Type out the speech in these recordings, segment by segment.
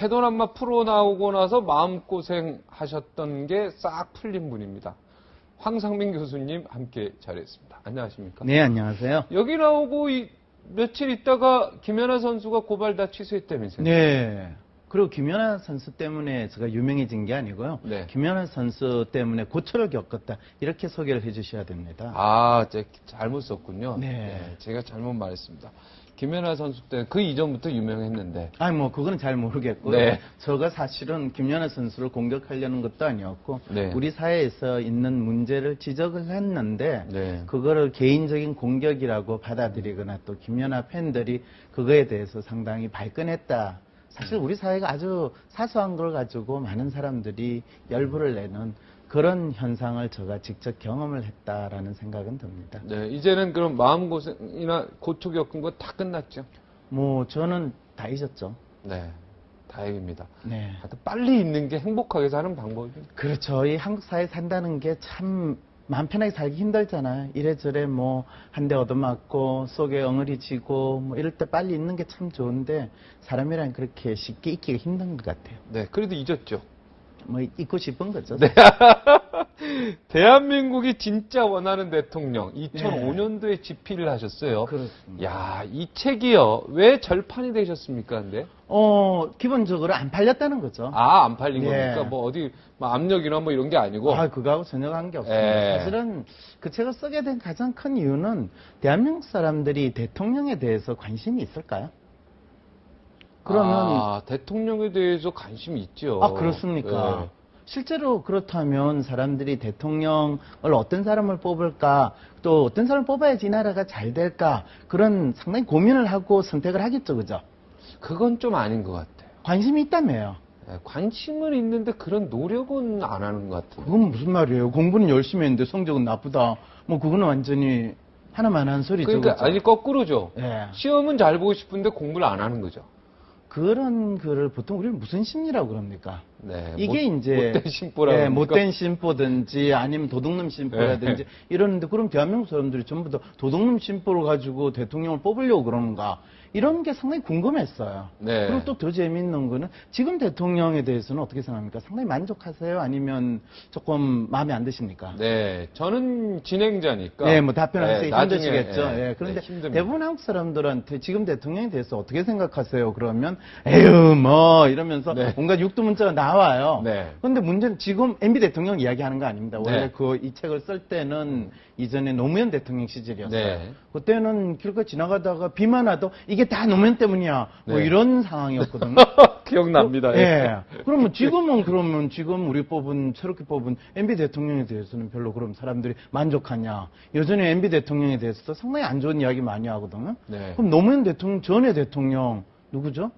해돋한마 프로 나오고 나서 마음고생 하셨던 게 싹 풀린 분입니다. 황상민 교수님 함께 자리했습니다. 안녕하십니까? 네, 안녕하세요. 여기 나오고 며칠 있다가 김연아 선수가 고발 다 취소했다면서요? 네. 그리고 김연아 선수 때문에 제가 유명해진 게 아니고요. 네. 김연아 선수 때문에 고초를 겪었다. 이렇게 소개를 해주셔야 됩니다. 아, 제가 잘못 썼군요. 네. 제가 잘못 말했습니다. 김연아 선수 때 그 이전부터 유명했는데. 아니, 뭐, 그거는 잘 모르겠고요. 네. 제가 사실은 김연아 선수를 공격하려는 것도 아니었고, 네. 우리 사회에서 있는 문제를 지적을 했는데, 네. 그거를 개인적인 공격이라고 받아들이거나 또 김연아 팬들이 그거에 대해서 상당히 발끈했다. 사실 우리 사회가 아주 사소한 걸 가지고 많은 사람들이 열불을 내는 그런 현상을 제가 직접 경험을 했다라는 생각은 듭니다. 네, 이제는 그럼 마음고생이나 고초 겪은 거 다 끝났죠? 뭐 저는 다 잊었죠. 네, 다행입니다. 네. 하여튼 빨리 있는 게 행복하게 사는 방법이죠. 그렇죠. 이 한국 사회 산다는 게 참 마음 편하게 살기 힘들잖아요. 이래저래 뭐 한 대 얻어맞고 속에 엉어리 지고 뭐 이럴 때 빨리 있는 게 참 좋은데 사람이란 그렇게 쉽게 잊기가 힘든 것 같아요. 네, 그래도 잊었죠. 뭐 잊고 싶은 거죠. 네. 대한민국이 진짜 원하는 대통령 2005년도에 집필을 하셨어요. 그렇습니다. 야, 이 책이요. 왜 절판이 되셨습니까, 근데? 기본적으로 안 팔렸다는 거죠. 아, 안 팔린 네. 겁니까? 뭐 어디 뭐 압력이나 뭐 이런 게 아니고. 그거하고 전혀 관계없습니다. 예. 사실은 그 책을 쓰게 된 가장 큰 이유는 대한민국 사람들이 대통령에 대해서 관심이 있을까요? 그러면 대통령에 대해서 관심이 있죠. 그렇습니까? 네. 실제로 그렇다면 사람들이 대통령을 어떤 사람을 뽑을까, 또 어떤 사람을 뽑아야지 이 나라가 잘 될까, 그런 상당히 고민을 하고 선택을 하겠죠, 그죠? 그건 좀 아닌 것 같아요. 관심이 있다며요. 네, 관심은 있는데 그런 노력은 안 하는 것 같아요. 그건 무슨 말이에요? 공부는 열심히 했는데 성적은 나쁘다. 뭐 그거는 완전히 하나만 한 소리죠. 그러니까 그죠? 아니 거꾸로죠. 예. 시험은 잘 보고 싶은데 공부를 안 하는 거죠. 그런 글을 보통 우리는 무슨 심리라고 그럽니까? 네, 이게 이제 못된 심보라고 예, 그럽니까? 못된 심보든지 아니면 도둑놈 심보라든지 이러는데 그럼 대한민국 사람들이 전부 다 도둑놈 심보를 가지고 대통령을 뽑으려고 그러는가? 이런 게 상당히 궁금했어요. 네. 그리고 또 더 재밌는 거는 지금 대통령에 대해서는 어떻게 생각합니까? 상당히 만족하세요? 아니면 조금 마음에 안 드십니까? 네, 저는 진행자니까. 네, 뭐 답변하기 네, 힘드시겠죠. 예, 그런데 힘듭니다. 대부분 한국 사람들한테 지금 대통령에 대해서 어떻게 생각하세요? 그러면 에휴 뭐 이러면서 네. 온갖 육두문자가 나와요. 네. 그런데 문제는 지금 MB 대통령 이야기하는 거 아닙니다. 원래 네. 이 책을 쓸 때는 이전에 노무현 대통령 시절이었어요. 네. 그때는 길거리 지나가다가 비만 와도 이게 다 노무현 때문이야. 뭐 네. 이런 상황이었거든요. 기억납니다. 예. 그러면 지금 우리 새롭게 뽑은 MB 대통령에 대해서는 별로 그럼 사람들이 만족하냐. 여전히 MB 대통령에 대해서 상당히 안 좋은 이야기 많이 하거든요. 네. 그럼 노무현 대통령 전에 대통령 누구죠?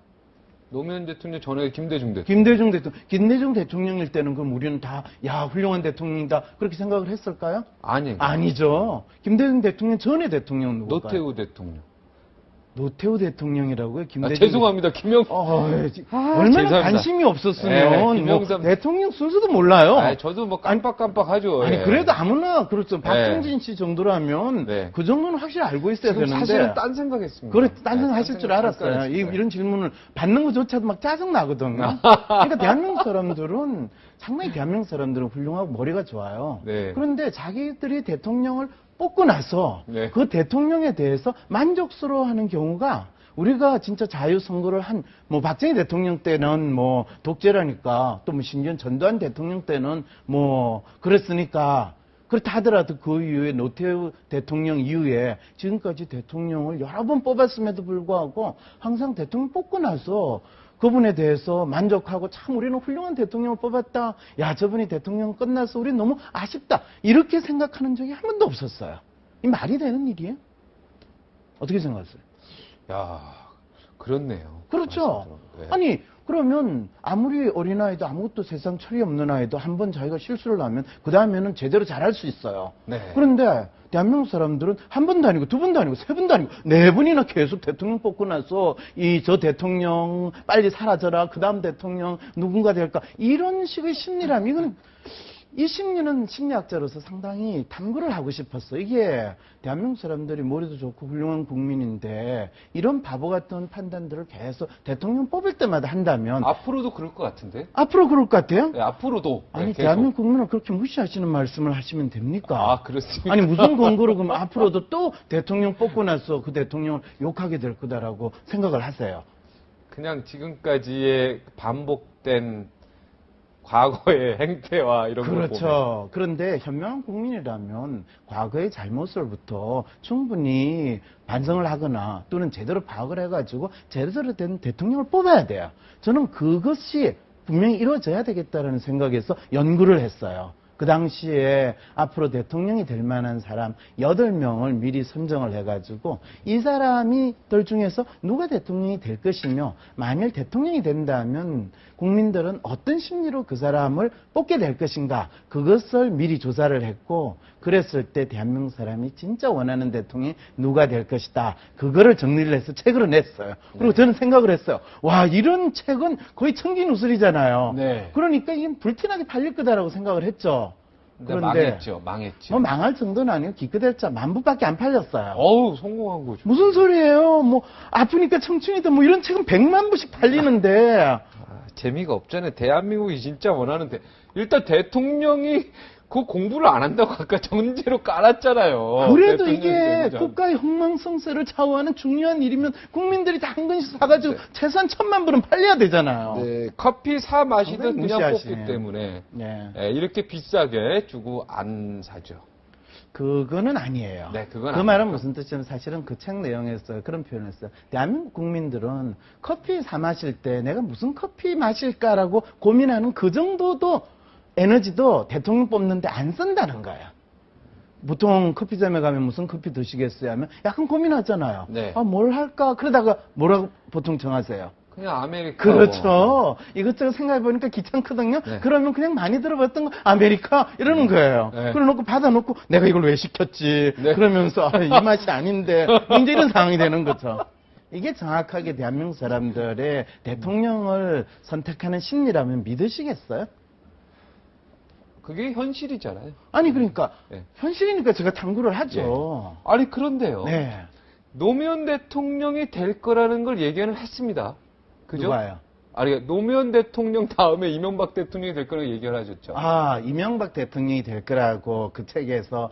노무현 대통령 전에 김대중 대통령. 김대중 대통령일 때는 그럼 우리는 다, 훌륭한 대통령이다. 그렇게 생각을 했을까요? 아니죠. 김대중 대통령 전에 대통령 누구일까요? 노태우 대통령. 노태우 대통령이라고요? 죄송합니다. 얼마나 얼마나 관심이 없었으면 대통령 순서도 몰라요. 저도 뭐 깜빡깜빡하죠. 그래도 아무나 그렇죠. 박정진 씨 정도라면 그 정도는 확실히 알고 있어야 되는데. 사실은 딴 생각했습니다. 그래, 딴 생각 하실 줄 알았어요. 이런 질문을 받는 것조차도 막 짜증 나거든요. 그러니까 대한민국 사람들은 상당히 대한민국 사람들은 훌륭하고 머리가 좋아요. 네. 그런데 자기들이 대통령을 뽑고 나서 그 대통령에 대해서 만족스러워하는 경우가 우리가 진짜 자유선거를 뭐 박정희 대통령 때는 뭐 독재라니까 또 뭐 심지어 전두환 대통령 때는 뭐 그랬으니까 그렇다 하더라도 그 이후에 노태우 대통령 이후에 지금까지 대통령을 여러 번 뽑았음에도 불구하고 항상 대통령 뽑고 나서 그분에 대해서 만족하고 참 우리는 훌륭한 대통령을 뽑았다. 야, 저분이 대통령 끝나서 우리 너무 아쉽다. 이렇게 생각하는 적이 한 번도 없었어요. 이 말이 되는 일이에요? 어떻게 생각하세요? 야, 그렇네요. 그렇죠. 아니, 그러면 아무리 어린아이도 아무것도 세상 철이 없는 아이도 한 번 자기가 실수를 하면 그 다음에는 제대로 잘할 수 있어요. 네. 그런데 대한민국 사람들은 한 번도 아니고 두 번도 아니고 세 번도 아니고 네 번이나 계속 대통령 뽑고 나서 저 대통령 빨리 사라져라. 그 다음 대통령 누군가 될까. 이런 식의 심리라면 이 심리는 심리학자로서 상당히 탐구를 하고 싶었어. 이게 대한민국 사람들이 머리도 좋고 훌륭한 국민인데 이런 바보 같은 판단들을 계속 대통령 뽑을 때마다 한다면 앞으로도 그럴 것 같은데? 앞으로 그럴 것 같아요? 네, 앞으로도. 아니, 네, 계속. 대한민국 국민을 그렇게 무시하시는 말씀을 하시면 됩니까? 아, 그렇습니까? 아니, 무슨 근거로 그럼 앞으로도 또 대통령 뽑고 나서 그 대통령을 욕하게 될 거다라고 생각을 하세요? 그냥 지금까지의 반복된 과거의 행태와 이런 걸 보면. 그렇죠. 그런데 현명한 국민이라면 과거의 잘못을부터 충분히 반성을 하거나 또는 제대로 파악을 해가지고 제대로 된 대통령을 뽑아야 돼요. 저는 그것이 분명히 이루어져야 되겠다는 생각에서 연구를 했어요. 그 당시에 앞으로 대통령이 될 만한 사람 8명을 미리 선정을 해가지고 이 사람들 중에서 누가 대통령이 될 것이며 만일 대통령이 된다면 국민들은 어떤 심리로 그 사람을 뽑게 될 것인가 그것을 미리 조사를 했고 그랬을 때 대한민국 사람이 진짜 원하는 대통령이 누가 될 것이다. 그거를 정리를 해서 책으로 냈어요. 그리고 저는 생각을 했어요. 와, 이런 책은 거의 청기누설이잖아요. 네. 그러니까 이게 불티나게 팔릴 거다라고 생각을 했죠. 그런데 망했죠. 뭐 망할 정도는 아니고 기껏해봤자 10,000부밖에 안 팔렸어요. 어우, 성공한 거죠. 무슨 소리예요? 뭐 아프니까 청춘이다 뭐 이런 책은 100만 부씩 팔리는데 재미가 없잖아요. 대한민국이 진짜 원하는데 일단 대통령이 그 공부를 안 한다고 아까 전제로 깔았잖아요. 그래도 이게 되고자. 국가의 흥망성쇠를 좌우하는 중요한 일이면 국민들이 다 한 권씩 사가지고 네. 최소한 1,000만 부는 팔려야 되잖아요. 네, 커피 사 마시든 상당히 그냥 무시하시네. 뽑기 때문에 네. 이렇게 비싸게 주고 안 사죠. 그거는 아니에요. 네, 그건 그 말은 아니죠. 무슨 뜻이냐면 사실은 그 책 내용에서 그런 표현을 했어요. 대한민국 국민들은 커피 사 마실 때 내가 무슨 커피 마실까라고 고민하는 그 정도도 에너지도 대통령 뽑는데 안 쓴다는 거예요. 보통 커피점에 가면 무슨 커피 드시겠어요 하면 약간 고민하잖아요. 네. 아, 뭘 할까? 그러다가 뭐라고 보통 정하세요? 그냥 아메리카. 그렇죠. 이것저것 생각해보니까 귀찮거든요. 네. 그러면 그냥 많이 들어봤던 거 아메리카 이러는 거예요. 네. 그래놓고 받아놓고 내가 이걸 왜 시켰지. 네. 그러면서 아, 이 맛이 아닌데 이제 이런 상황이 되는 거죠. 이게 정확하게 대한민국 사람들의 대통령을 선택하는 심리라면 믿으시겠어요? 그게 현실이잖아요. 아니 그러니까 네. 현실이니까 제가 탐구를 하죠. 아니 그런데요. 네. 노무현 대통령이 될 거라는 걸 예견을 했습니다. 그죠? 누가요? 아니 노무현 대통령 다음에 이명박 대통령이 될 거라고 예견을 하셨죠. 아, 이명박 대통령이 될 거라고 그 책에서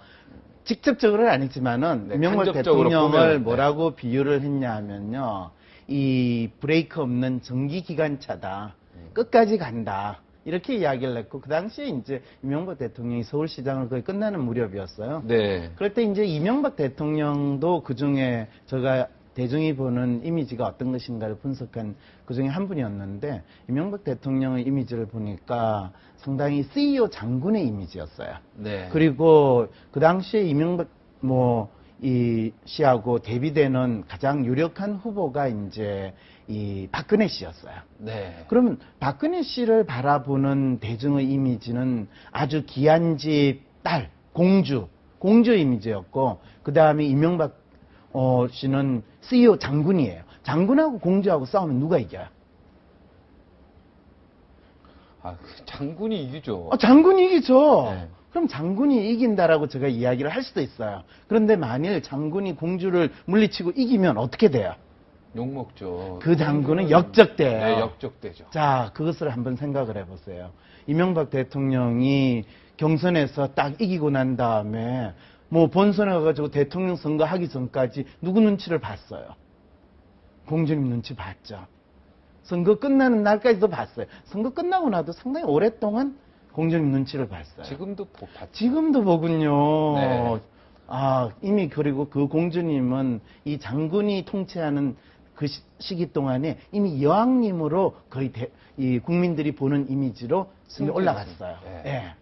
직접적으로는 아니지만은 네, 이명박 간접적으로 대통령을 보면, 네. 뭐라고 비유를 했냐면요. 이 브레이크 없는 전기 기관차다. 끝까지 간다. 이렇게 이야기를 했고 그 당시에 이제 이명박 대통령이 서울시장을 거의 끝나는 무렵이었어요. 네. 그럴 때 이제 이명박 대통령도 그 중에 제가 대중이 보는 이미지가 어떤 것인가를 분석한 그 중에 한 분이었는데 이명박 대통령의 이미지를 보니까 상당히 CEO 장군의 이미지였어요. 네. 그리고 그 당시에 이명박 이 씨하고 대비되는 가장 유력한 후보가 이제 이 박근혜 씨였어요. 네. 그러면 박근혜 씨를 바라보는 대중의 이미지는 아주 귀한 집 딸, 공주 이미지였고 그 다음에 이명박 씨는 CEO 장군이에요. 장군하고 공주하고 싸우면 누가 이겨요? 아, 장군이 이기죠. 장군이 이기죠. 네. 그럼 장군이 이긴다라고 제가 이야기를 할 수도 있어요. 그런데 만일 장군이 공주를 물리치고 이기면 어떻게 돼요? 욕먹죠. 그 장군은 역적돼요. 네, 역적되죠. 자, 그것을 한번 생각을 해보세요. 이명박 대통령이 경선에서 딱 이기고 난 다음에 본선에 가가지고 대통령 선거하기 전까지 누구 눈치를 봤어요? 공주님 눈치 봤죠. 선거 끝나는 날까지도 봤어요. 선거 끝나고 나도 상당히 오랫동안 공주님 눈치를 봤어요. 지금도 봤죠. 지금도 보군요. 네. 아, 이미 그리고 그 공주님은 이 장군이 통치하는 그 시기 동안에 이미 여왕님으로 거의 이 국민들이 보는 이미지로 올라갔어요. 네. 예.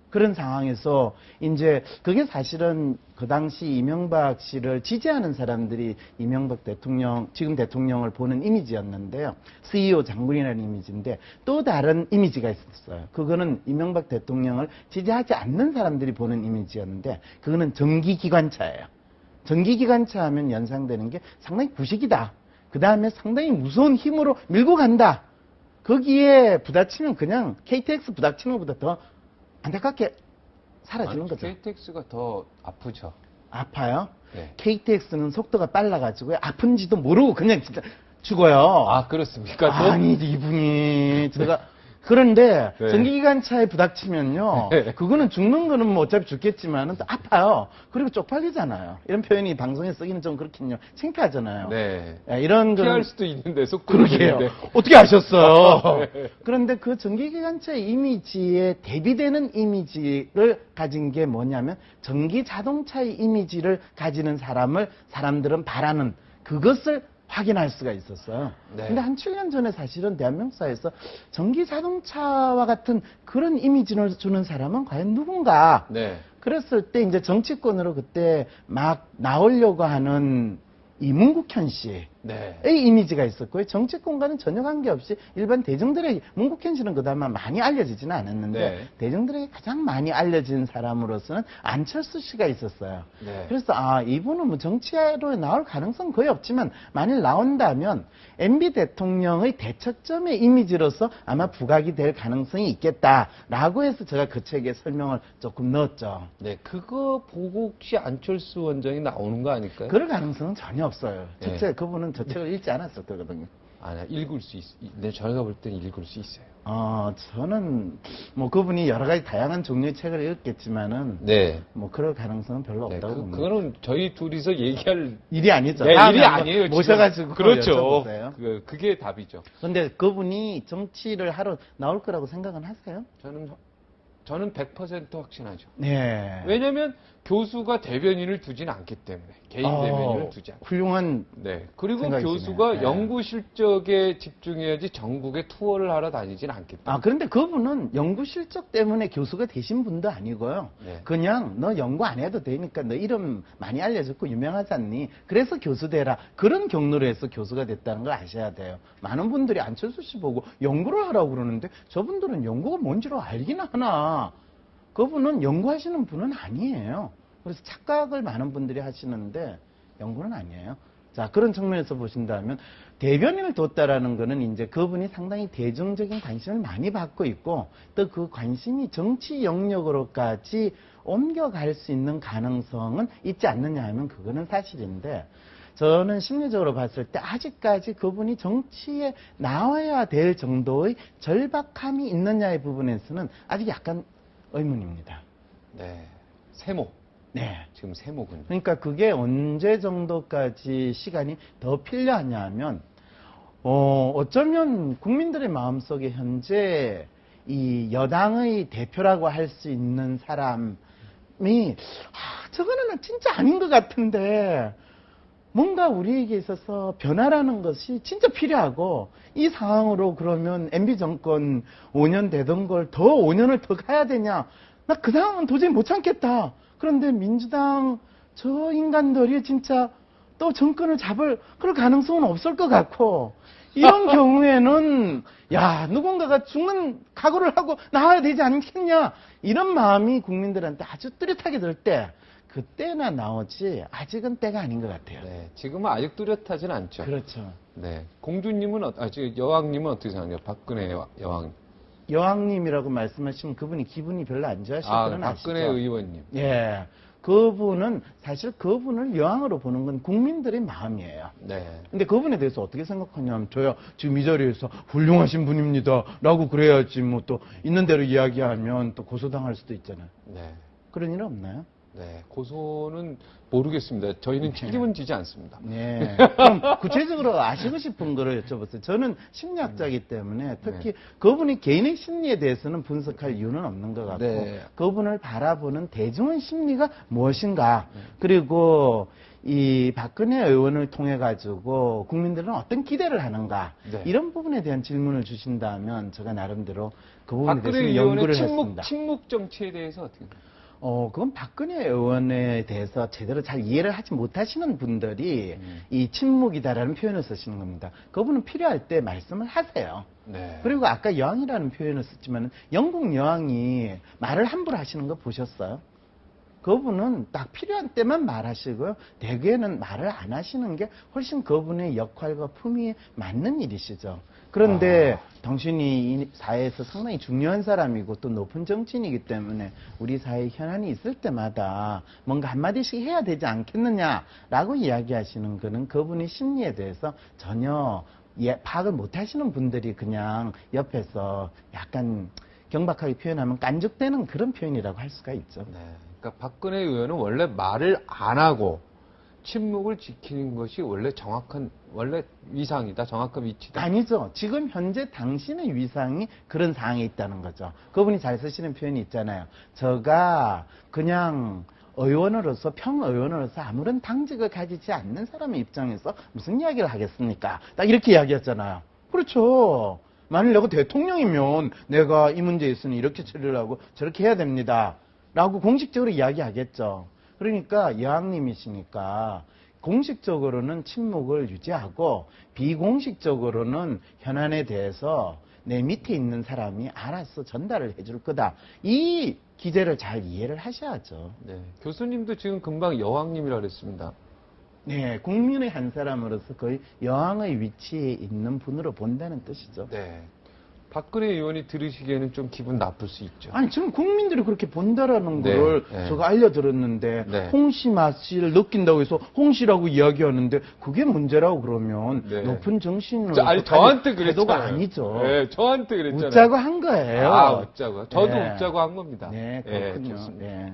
그런 상황에서 이제 그게 사실은 그 당시 이명박 씨를 지지하는 사람들이 이명박 대통령, 지금 대통령을 보는 이미지였는데요. CEO 장군이라는 이미지인데 또 다른 이미지가 있었어요. 그거는 이명박 대통령을 지지하지 않는 사람들이 보는 이미지였는데 그거는 전기기관차예요. 전기기관차 하면 연상되는 게 상당히 구식이다. 그 다음에 상당히 무서운 힘으로 밀고 간다. 거기에 부딪히면 그냥 KTX 부딪히는 것보다 더 안타깝게 사라지는 거죠. KTX가 더 아프죠. 아파요? 네. KTX는 속도가 빨라가지고 아픈지도 모르고 그냥 진짜 죽어요. 아, 그렇습니까? 아니, 이분이 제가 그런데 네. 전기기관차에 부닥치면요. 네. 그거는 죽는 거는 뭐 어차피 죽겠지만은 또 아파요. 그리고 쪽팔리잖아요. 이런 표현이 방송에 쓰기는 좀 그렇긴요. 창피하잖아요. 네. 야, 이런 피할 거는 수도 있는데 속도 그러게요. 있는데. 어떻게 아셨어요? 네. 그런데 그 전기기관차의 이미지에 대비되는 이미지를 가진 게 뭐냐면 전기자동차의 이미지를 가지는 사람들은 바라는 그것을 확인할 수가 있었어요. 네. 근데 한 7년 전에 사실은 대한민국사에서 전기자동차와 같은 그런 이미지를 주는 사람은 과연 누군가? 네. 그랬을 때 이제 정치권으로 그때 막 나오려고 하는 이 문국현 씨의 네. 이미지가 있었고요. 정치권과는 전혀 관계없이 일반 대중들에게, 문국현 씨는 그나마 많이 알려지지는 않았는데 네. 대중들에게 가장 많이 알려진 사람으로서는 안철수 씨가 있었어요. 네. 그래서 이분은 뭐 정치로 나올 가능성 거의 없지만 만일 나온다면 MB 대통령의 대처점의 이미지로서 아마 부각이 될 가능성이 있겠다라고 해서 제가 그 책에 설명을 조금 넣었죠. 네. 그거 보고 혹시 안철수 원장이 나오는 거 아닐까요? 그럴 가능성은 전혀 없어요. 네. 첫째, 그분은 저 책을 읽지 않았을 거거든요. 아니야, 읽을 수 있, 네, 저희가 볼 때는 읽을 수 있어요. 저는 뭐 그분이 여러 가지 다양한 종류의 책을 읽겠지만은 네. 뭐 그럴 가능성은 별로 네, 없다고 봅니다. 그거는 저희 둘이서 얘기할 일이 아니죠. 네, 다음에 일이 한번 아니에요. 지금. 모셔가지고 그렇죠. 여쭤보세요. 그게 답이죠. 근데 그분이 정치를 하러 나올 거라고 생각은 하세요? 저는 100% 확신하죠. 네. 왜냐면 교수가 대변인을 두진 않기 때문에 개인 대변인을 두지 않기 훌륭한 네. 그리고 생각이시네요. 교수가 네. 연구 실적에 집중해야지 전국에 투어를 하러 다니진 않기 때문에. 그런데 그분은 연구 실적 때문에 교수가 되신 분도 아니고요. 네. 그냥 너 연구 안 해도 되니까 너 이름 많이 알려졌고 유명하지 않니? 그래서 교수 되라. 그런 경로로 해서 교수가 됐다는 걸 아셔야 돼요. 많은 분들이 안철수 씨 보고 연구를 하라고 그러는데 저분들은 연구가 뭔지를 알긴 하나. 그분은 연구하시는 분은 아니에요. 그래서 착각을 많은 분들이 하시는데 연구는 아니에요. 자, 그런 측면에서 보신다면 대변인을 뒀다라는 거는 이제 그분이 상당히 대중적인 관심을 많이 받고 있고 또 그 관심이 정치 영역으로까지 옮겨갈 수 있는 가능성은 있지 않느냐 하면 그거는 사실인데 저는 심리적으로 봤을 때 아직까지 그분이 정치에 나와야 될 정도의 절박함이 있느냐의 부분에서는 아직 약간 의문입니다. 네. 세모. 네. 지금 세모군요. 그러니까 그게 언제 정도까지 시간이 더 필요하냐 하면, 어쩌면 국민들의 마음속에 현재 이 여당의 대표라고 할 수 있는 사람이, 저거는 진짜 아닌 것 같은데, 뭔가 우리에게 있어서 변화라는 것이 진짜 필요하고 이 상황으로 그러면 MB 정권 5년 되던 걸 더 5년을 더 가야 되냐? 나 그 상황은 도저히 못 참겠다. 그런데 민주당 저 인간들이 진짜 또 정권을 잡을 그럴 가능성은 없을 것 같고 이런 경우에는 누군가가 죽는 각오를 하고 나와야 되지 않겠냐? 이런 마음이 국민들한테 아주 뚜렷하게 들 때 그때나 나오지 아직은 때가 아닌 것 같아요. 네. 지금은 아직 뚜렷하진 않죠. 그렇죠. 네. 공주님은, 지금 여왕님은 어떻게 생각해요? 박근혜 여왕. 여왕님이라고 말씀하시면 그분이 기분이 별로 안 좋아하실 거는 아시죠? 박근혜 의원님. 예. 그분은 사실 그분을 여왕으로 보는 건 국민들의 마음이에요. 네. 근데 그분에 대해서 어떻게 생각하냐면 저야 지금 이 자리에서 훌륭하신 분입니다 라고 그래야지 뭐 또 있는 대로 이야기하면 또 고소당할 수도 있잖아요. 네. 그런 일 없나요? 네. 고소는 모르겠습니다. 저희는 책임은 지지 않습니다. 네. 그럼 구체적으로 아시고 싶은 거를 여쭤보세요. 저는 심리학자이기 때문에 특히 그분이 개인의 심리에 대해서는 분석할 이유는 없는 것 같고 네. 그분을 바라보는 대중의 심리가 무엇인가 그리고 이 박근혜 의원을 통해 가지고 국민들은 어떤 기대를 하는가 네. 이런 부분에 대한 질문을 주신다면 제가 나름대로 그 부분에 박근혜 대해서 의원의 연구를 했습니다. 침묵 정치에 대해서 어떻게 생각해요? 그건 박근혜 의원에 대해서 제대로 잘 이해를 하지 못하시는 분들이 이 침묵이다라는 표현을 쓰시는 겁니다. 그분은 필요할 때 말씀을 하세요. 네. 그리고 아까 여왕이라는 표현을 썼지만 영국 여왕이 말을 함부로 하시는 거 보셨어요? 그분은 딱 필요한 때만 말하시고요. 대개는 말을 안 하시는 게 훨씬 그분의 역할과 품위에 맞는 일이시죠. 그런데 당신이 이 사회에서 상당히 중요한 사람이고 또 높은 정치인이기 때문에 우리 사회에 현안이 있을 때마다 뭔가 한마디씩 해야 되지 않겠느냐라고 이야기하시는 거는 그분의 심리에 대해서 전혀 파악을 못 하시는 분들이 그냥 옆에서 약간 경박하게 표현하면 깐죽대는 그런 표현이라고 할 수가 있죠. 네. 그러니까 박근혜 의원은 원래 말을 안 하고 침묵을 지키는 것이 원래 위상이다, 정확한 위치다. 아니죠. 지금 현재 당신의 위상이 그런 상황에 있다는 거죠. 그분이 잘 쓰시는 표현이 있잖아요. 저가 그냥 의원으로서, 평의원으로서 아무런 당직을 가지지 않는 사람의 입장에서 무슨 이야기를 하겠습니까? 딱 이렇게 이야기했잖아요. 그렇죠. 만일 내가 대통령이면 내가 이 문제에 있으니 이렇게 처리를 하고 저렇게 해야 됩니다. 라고 공식적으로 이야기하겠죠. 그러니까 여왕님이시니까 공식적으로는 침묵을 유지하고 비공식적으로는 현안에 대해서 내 밑에 있는 사람이 알아서 전달을 해줄 거다. 이 기제를 잘 이해를 하셔야죠. 네. 교수님도 지금 금방 여왕님이라 그랬습니다. 네, 국민의 한 사람으로서 거의 여왕의 위치에 있는 분으로 본다는 뜻이죠. 네. 박근혜 의원이 들으시기에는 좀 기분 나쁠 수 있죠. 아니, 지금 국민들이 그렇게 본다라는 걸 제가 알려드렸는데 홍씨 맛을 느낀다고 해서 홍씨라고 이야기하는데 그게 문제라고 그러면 높은 정신으로 아니, 저한테 그랬잖아요. 태도가 아니죠. 네, 저한테 그랬잖아요. 웃자고 한 거예요. 웃자고. 저도 웃자고 한 겁니다. 네, 그렇군요. 네.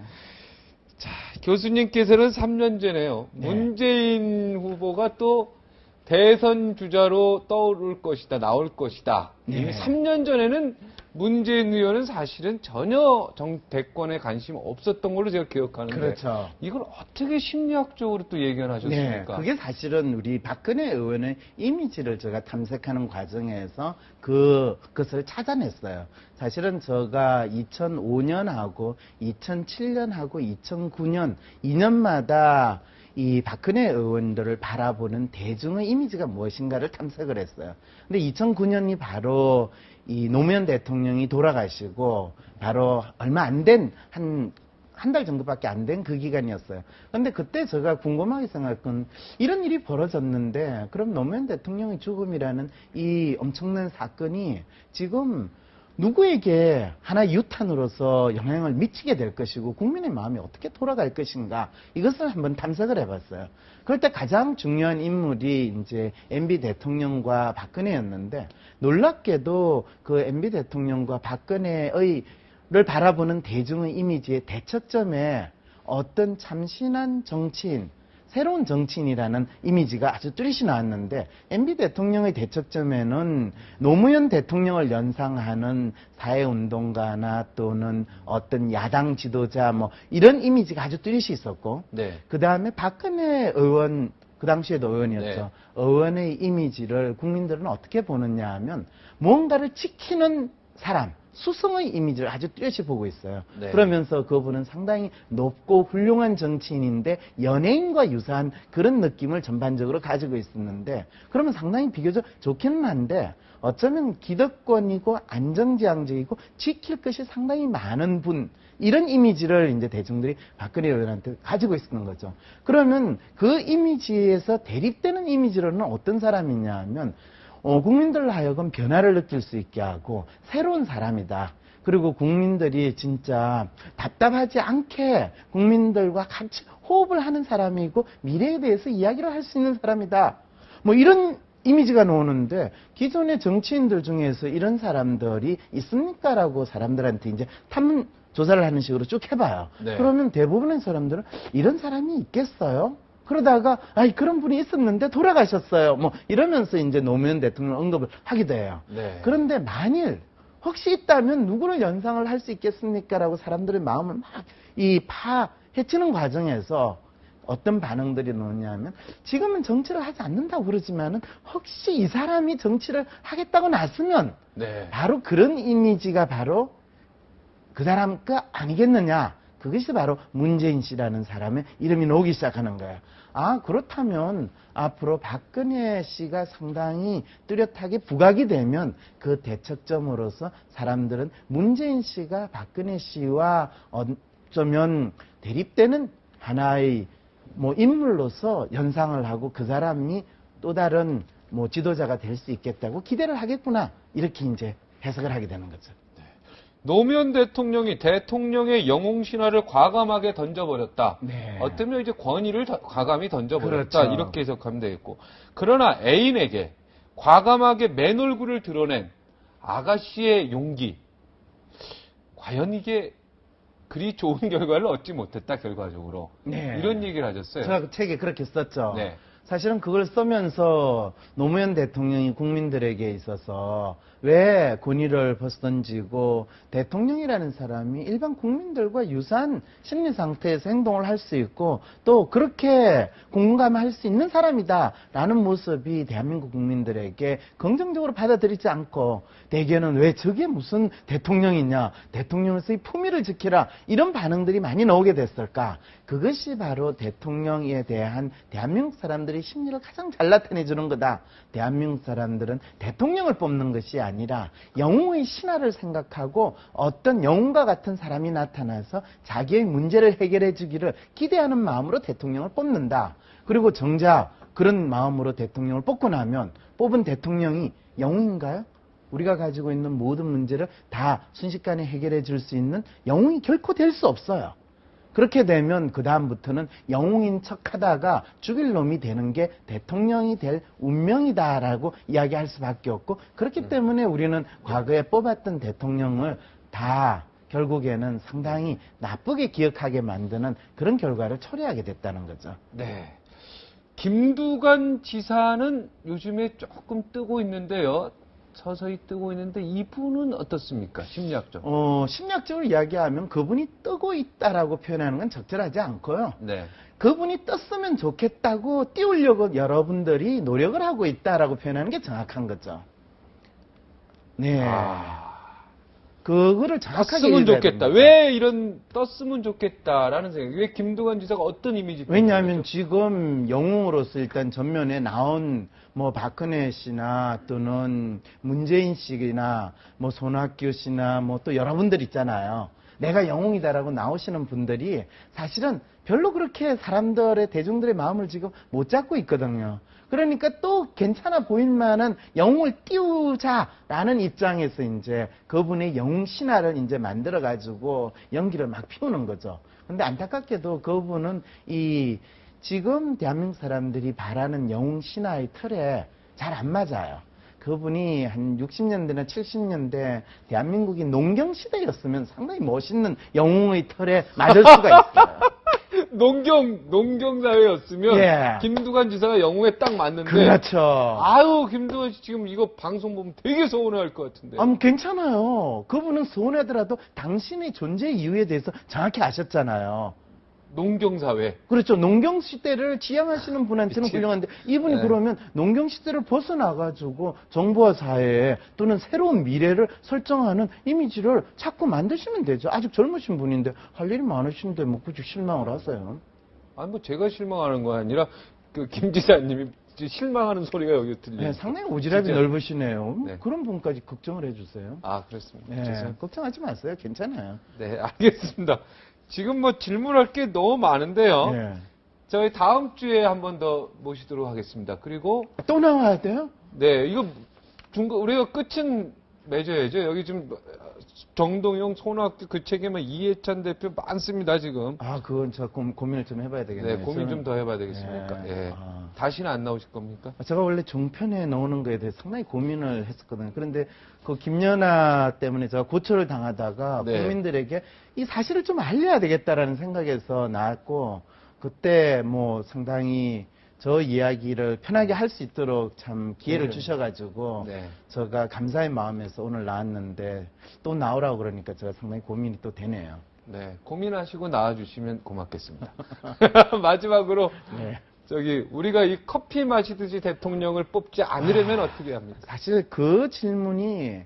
자, 교수님께서는 3년 전에요. 문재인 후보가 또 대선 주자로 떠오를 것이다, 나올 것이다. 이미 3년 전에는 문재인 의원은 사실은 전혀 대권에 관심 없었던 걸로 제가 기억하는데. 그렇죠. 이걸 어떻게 심리학적으로 또 예견하셨습니까? 네, 그게 사실은 우리 박근혜 의원의 이미지를 제가 탐색하는 과정에서 그것을 찾아냈어요. 사실은 제가 2005년하고 2007년하고 2009년 2년마다 이 박근혜 의원들을 바라보는 대중의 이미지가 무엇인가를 탐색을 했어요. 근데 2009년이 바로 이 노무현 대통령이 돌아가시고 바로 얼마 안 된 한 달 정도밖에 안 된 그 기간이었어요. 그런데 그때 제가 궁금하게 생각한 이런 일이 벌어졌는데 그럼 노무현 대통령의 죽음이라는 이 엄청난 사건이 지금 누구에게 하나의 유탄으로서 영향을 미치게 될 것이고 국민의 마음이 어떻게 돌아갈 것인가 이것을 한번 탐색을 해봤어요. 그럴 때 가장 중요한 인물이 이제 MB 대통령과 박근혜였는데 놀랍게도 그 MB 대통령과 박근혜를 바라보는 대중의 이미지의 대척점에 어떤 참신한 정치인 새로운 정치인이라는 이미지가 아주 뚜렷이 나왔는데 MB 대통령의 대척점에는 노무현 대통령을 연상하는 사회운동가나 또는 어떤 야당 지도자 뭐 이런 이미지가 아주 뚜렷이 있었고 그 다음에 박근혜 의원 그 당시에도 의원이었죠. 의원의 이미지를 국민들은 어떻게 보느냐 하면 뭔가를 지키는 사람 수성의 이미지를 아주 뚜렷이 보고 있어요. 그러면서 그분은 상당히 높고 훌륭한 정치인인데 연예인과 유사한 그런 느낌을 전반적으로 가지고 있었는데 그러면 상당히 비교적 좋기는 한데 어쩌면 기득권이고 안정지향적이고 지킬 것이 상당히 많은 분 이런 이미지를 이제 대중들이 박근혜 의원한테 가지고 있는 거죠. 그러면 그 이미지에서 대립되는 이미지로는 어떤 사람이냐 하면 국민들로 하여금 변화를 느낄 수 있게 하고 새로운 사람이다. 그리고 국민들이 진짜 답답하지 않게 국민들과 같이 호흡을 하는 사람이고 미래에 대해서 이야기를 할 수 있는 사람이다. 뭐 이런 이미지가 나오는데 기존의 정치인들 중에서 이런 사람들이 있습니까? 라고 사람들한테 이제 탐문 조사를 하는 식으로 쭉 해봐요. 그러면 대부분의 사람들은 이런 사람이 있겠어요? 그러다가 그런 분이 있었는데 돌아가셨어요. 뭐 이러면서 이제 노무현 대통령 언급을 하기도 해요. 그런데 만일 혹시 있다면 누구를 연상을 할 수 있겠습니까? 라고 사람들의 마음을 막 파헤치는 과정에서 어떤 반응들이 나오냐면 지금은 정치를 하지 않는다고 그러지만은 혹시 이 사람이 정치를 하겠다고 나서면 바로 그런 이미지가 바로 그 사람 거 아니겠느냐. 그것이 바로 문재인 씨라는 사람의 이름이 나오기 시작하는 거예요. 그렇다면 앞으로 박근혜 씨가 상당히 뚜렷하게 부각이 되면 그 대척점으로서 사람들은 문재인 씨가 박근혜 씨와 어쩌면 대립되는 하나의 뭐 인물로서 연상을 하고 그 사람이 또 다른 뭐 지도자가 될 수 있겠다고 기대를 하겠구나. 이렇게 이제 해석을 하게 되는 거죠. 노무현 대통령이 대통령의 영웅 신화를 과감하게 던져버렸다. 네. 어쩌면 이제 권위를 과감히 던져버렸다. 그렇죠. 이렇게 해석하면 되겠고. 그러나 애인에게 과감하게 맨 얼굴을 드러낸 아가씨의 용기. 과연 이게 그리 좋은 결과를 얻지 못했다, 결과적으로. 네. 이런 얘기를 하셨어요. 제가 그 책에 그렇게 썼죠. 네. 사실은 그걸 쓰면서 노무현 대통령이 국민들에게 있어서 왜 권위를 벗어던지고 대통령이라는 사람이 일반 국민들과 유사한 심리 상태에서 행동을 할 수 있고 또 그렇게 공감할 수 있는 사람이다라는 모습이 대한민국 국민들에게 긍정적으로 받아들이지 않고 대개는 왜 저게 무슨 대통령이냐, 대통령으로서의 품위를 지키라, 이런 반응들이 많이 나오게 됐을까. 그것이 바로 대통령에 대한 대한민국 사람들의 심리를 가장 잘 나타내주는 거다. 대한민국 사람들은 대통령을 뽑는 것이 아니라 영웅의 신화를 생각하고 어떤 영웅과 같은 사람이 나타나서 자기의 문제를 해결해 주기를 기대하는 마음으로 대통령을 뽑는다. 그리고 정작 그런 마음으로 대통령을 뽑고 나면 뽑은 대통령이 영웅인가요? 우리가 가지고 있는 모든 문제를 다 순식간에 해결해 줄 수 있는 영웅이 결코 될 수 없어요. 그렇게 되면 그 다음부터는 영웅인 척하다가 죽일 놈이 되는 게 대통령이 될 운명이다라고 이야기할 수밖에 없고, 그렇기 때문에 우리는 과거에 뽑았던 대통령을 다 결국에는 상당히 나쁘게 기억하게 만드는 그런 결과를 초래하게 됐다는 거죠. 네. 김두관 지사는 요즘에 조금 뜨고 있는데요. 서서히 뜨고 있는데 이분은 어떻습니까? 심리학적으로. 심리학적으로 이야기하면 그분이 뜨고 있다라고 표현하는 건 적절하지 않고요. 네. 그분이 떴으면 좋겠다고 띄우려고 여러분들이 노력을 하고 있다라고 표현하는 게 정확한 거죠. 네. 그거를 정확하게 떴으면 얘기해야 좋겠다. 됩니다. 왜 이런 떴으면 좋겠다라는 생각? 왜 김두관 지사가 어떤 이미지? 왜냐하면 지금 영웅으로서 일단 전면에 나온 뭐 박근혜 씨나 또는 문재인 씨나 뭐 손학규 씨나 뭐 또 여러분들 있잖아요. 내가 영웅이다라고 나오시는 분들이 사실은 별로 그렇게 사람들의 대중들의 마음을 지금 못 잡고 있거든요. 그러니까 또 괜찮아 보일 만한 영웅을 띄우자라는 입장에서 이제 그분의 영웅 신화를 이제 만들어가지고 연기를 막 피우는 거죠. 근데 안타깝게도 그분은 이 지금 대한민국 사람들이 바라는 영웅 신화의 틀에 잘 안 맞아요. 그분이 한 60년대나 70년대 대한민국이 농경시대였으면 상당히 멋있는 영웅의 틀에 맞을 수가 있어요. 농경사회였으면 예. 김두관 지사가 영웅에 딱 맞는데. 그렇죠. 아유, 김두관 씨 지금 이거 방송 보면 되게 서운해할 것 같은데. 괜찮아요. 그분은 서운하더라도 당신의 존재 이유에 대해서 정확히 아셨잖아요. 농경사회. 그렇죠. 농경시대를 지향하시는 분한테는 그치. 훌륭한데 이분이 네. 그러면 농경시대를 벗어나가지고 정부와 사회에 또는 새로운 미래를 설정하는 이미지를 자꾸 만드시면 되죠. 아직 젊으신 분인데 할 일이 많으신데 뭐 굳이 실망을 하세요. 아니, 뭐 제가 실망하는 거 아니라 그 김 지사님이 실망하는 소리가 여기 들려요. 네, 상당히 오지랖이 진짜. 넓으시네요. 네. 그런 분까지 걱정을 해주세요. 아, 그렇습니다. 네, 죄송합니다. 걱정하지 마세요. 괜찮아요. 네, 알겠습니다. 지금 뭐 질문할 게 너무 많은데요. 네. 저희 다음 주에 한 번 더 모시도록 하겠습니다. 그리고 또 나와야 돼요? 네, 이거 우리가 끝은 맺어야죠. 여기 지금 정동영, 손학규 그 책에만 이해찬 대표 많습니다, 지금. 아, 그건 저 고민을 좀 해봐야 되겠네요. 네, 고민 저는- 좀 더 해봐야 되겠습니까? 네. 예. 아. 다시는 안 나오실 겁니까? 제가 원래 종편에 나오는 거에 대해서 상당히 고민을 했었거든요. 그런데 그 김연아 때문에 제가 고초를 당하다가 네. 국민들에게 이 사실을 좀 알려야 되겠다라는 생각에서 나왔고, 그때 뭐 상당히 저 이야기를 편하게 할 수 있도록 참 기회를 네. 주셔가지고 네. 제가 감사의 마음에서 오늘 나왔는데 또 나오라고 그러니까 제가 상당히 고민이 또 되네요. 네, 고민하시고 나와주시면 고맙겠습니다. 마지막으로 네. 저기 우리가 이 커피 마시듯이 대통령을 뽑지 않으려면 어떻게 합니까? 사실 그 질문이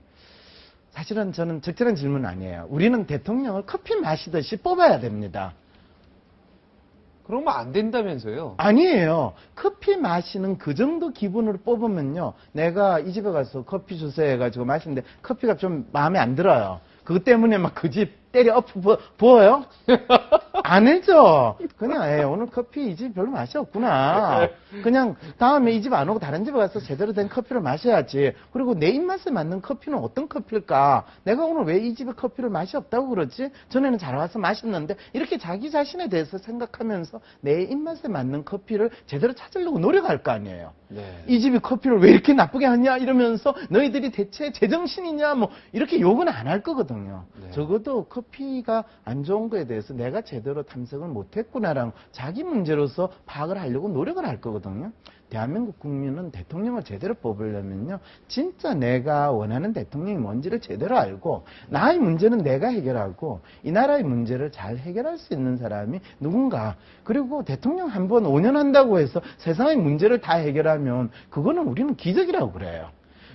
사실은 저는 적절한 질문은 아니에요. 우리는 대통령을 커피 마시듯이 뽑아야 됩니다. 그러면 안 된다면서요? 아니에요. 커피 마시는 그 정도 기분으로 뽑으면요. 내가 이 집에 가서 커피 주세요 해가지고 마시는데 커피가 좀 마음에 안 들어요. 그것 때문에 막 그 집 때려 부어요? 안 해죠. 그냥 오늘 커피 이 집 별로 맛이 없구나. 그냥 다음에 이 집 안 오고 다른 집에 가서 제대로 된 커피를 마셔야지. 그리고 내 입맛에 맞는 커피는 어떤 커피일까? 내가 오늘 왜 이 집의 커피를 맛이 없다고 그러지? 전에는 잘 와서 맛있는데 이렇게 자기 자신에 대해서 생각하면서 내 입맛에 맞는 커피를 제대로 찾으려고 노력할 거 아니에요. 네. 이 집이 커피를 왜 이렇게 나쁘게 하냐 이러면서 너희들이 대체 제정신이냐 뭐 이렇게 욕은 안 할 거거든요. 네. 적어도 커피가 안 좋은 거에 대해서 내가 제대로 탐색을 못했구나라는 자기 문제로서 파악을 하려고 노력을 할 거거든요. 대한민국 국민은 대통령을 제대로 뽑으려면요, 진짜 내가 원하는 대통령이 뭔지를 제대로 알고 나의 문제는 내가 해결하고 이 나라의 문제를 잘 해결할 수 있는 사람이 누군가. 그리고 대통령 한 번 5년 한다고 해서 세상의 문제를 다 해결하면 그거는 우리는 기적이라고 그래요.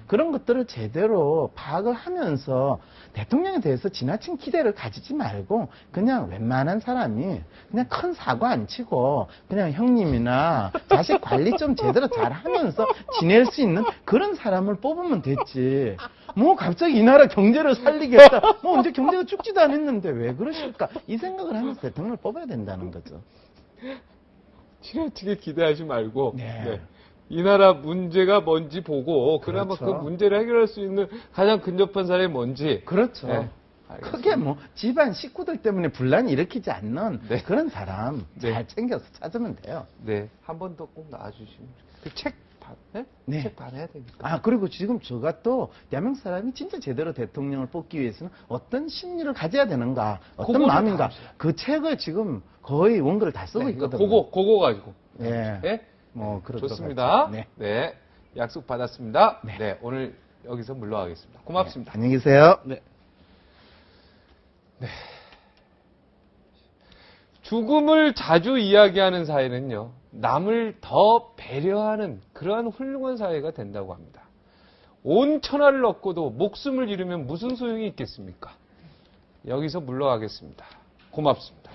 그런 것들을 제대로 파악을 하면서 대통령에 대해서 지나친 기대를 가지지 말고 그냥 웬만한 사람이 그냥 큰 사고 안 치고 그냥 형님이나 자식 관리 좀 제대로 잘 하면서 지낼 수 있는 그런 사람을 뽑으면 됐지. 뭐 갑자기 이 나라 경제를 살리겠다. 뭐 언제 경제가 죽지도 않았는데 왜 그러실까? 이 생각을 하면서 대통령을 뽑아야 된다는 거죠. 지나치게 기대하지 말고 네. 네. 이 나라 문제가 뭔지 보고 그나마 그렇죠. 그 문제를 해결할 수 있는 가장 근접한 사람이 뭔지. 그렇죠. 네, 크게 뭐 집안 식구들 때문에 분란이 일으키지 않는 네. 그런 사람 네. 잘 챙겨서 찾으면 돼요. 네, 한 번 더 꼭 나와주시면 그 책 반, 네? 네. 책 반해야 되니까. 아, 그리고 지금 제가 또 대한민국 사람이 진짜 제대로 대통령을 뽑기 위해서는 어떤 심리를 가져야 되는가, 어떤 그거를 마음인가, 다 아세요. 그 책을 지금 거의 원고를 다 쓰고 네, 있거든요. 그거 가지고. 예. 네? 뭐 그렇도록 좋습니다. 하죠. 네. 네. 약속 받았습니다. 네. 네. 오늘 여기서 물러가겠습니다. 고맙습니다. 네, 안녕히 계세요. 네. 죽음을 자주 이야기하는 사회는요, 남을 더 배려하는 그러한 훌륭한 사회가 된다고 합니다. 온 천하를 얻고도 목숨을 잃으면 무슨 소용이 있겠습니까? 여기서 물러가겠습니다. 고맙습니다.